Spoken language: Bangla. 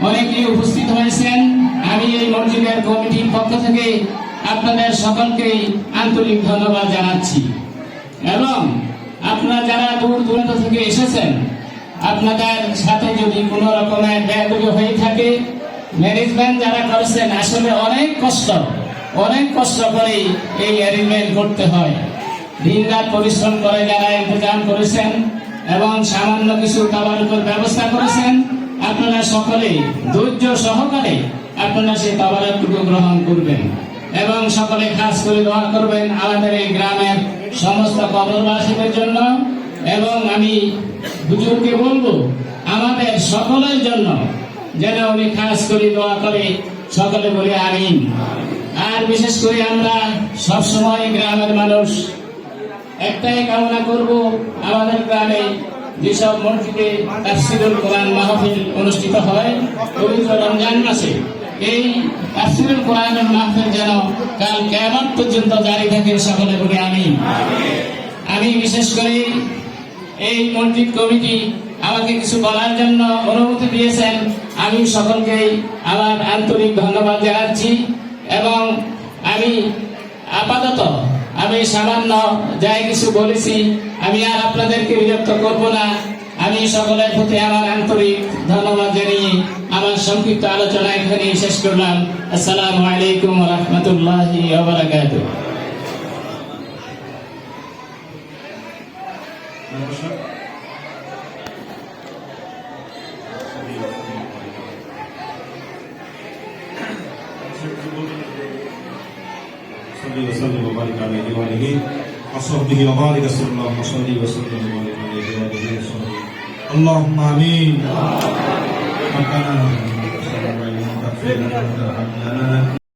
অনেকেই উপস্থিত হয়েছেন। আমি এই মসজিদের কমিটির পক্ষ থেকে আপনাদের সকলকে আন্তরিক ধন্যবাদ জানাচ্ছি এবং আপনারা যারা দূর দূরান্ত থেকে এসেছেন, আপনাদের সাথে যদি কোনো রকমের বেয়াদবি হয়ে থাকে, ম্যানেজমেন্ট যারা করেছেন আসলে অনেক কষ্ট করে এই অ্যারেঞ্জমেন্ট করতে হয়। দিনরাত পরিশ্রম করে যারা ইন্তজাম করেছেন এবং সামান্য কিছু তাবারুকের ব্যবস্থা করেছেন, আপনারা সকলে ধৈর্য সহকারে আপনারা সেই তাবারুকটুকু গ্রহণ করবেন এবং সকলে খাস করে দোয়া করবেন আমাদের এই গ্রামের সমস্ত কবরবাসীদের জন্য। এবং আমি হুজুরকে বলবো আমাদের সকলের জন্য যেন উনি খাস করে দোয়া করে, সকলে বলে আমিন। আর বিশেষ করে আমরা সবসময় গ্রামের মানুষ একটাই কামনা করব, আমাদের গ্রামে যেসব মসজিদে তাফসীরুল কোরআন মাহফিল অনুষ্ঠিত হয় পবিত্র রমজান মাসে, এই তাফসীরুল কোরআনের মাহফিল যেন কাল কিয়ামত পর্যন্ত জারি থাকে, সকলে বলে আমিন। আমি বিশেষ করে এই মসজিদ কমিটি আমাকে কিছু বলার জন্য অনুমতি দিয়েছেন, আমি সকলকে আমার আন্তরিক ধন্যবাদ জানাচ্ছি এবং আমি আপাতত সামান্য যাই কিছু বলেছি আমি আর আপনাদেরকে বিরক্ত করব না। আমি সকলের প্রতি আমার আন্তরিক ধন্যবাদ জানিয়ে আমার সংক্ষিপ্ত আলোচনা এখানে শেষ করলাম। আসসালামু আলাইকুম ওয়া রাহমাতুল্লাহি ওয়া বারাকাতুহু। وسلم وبارك عليه وآله وصحبه وبارك اللهم صل وسلم وبارك عليه وآله وصحبه اللهم آمين. ربنا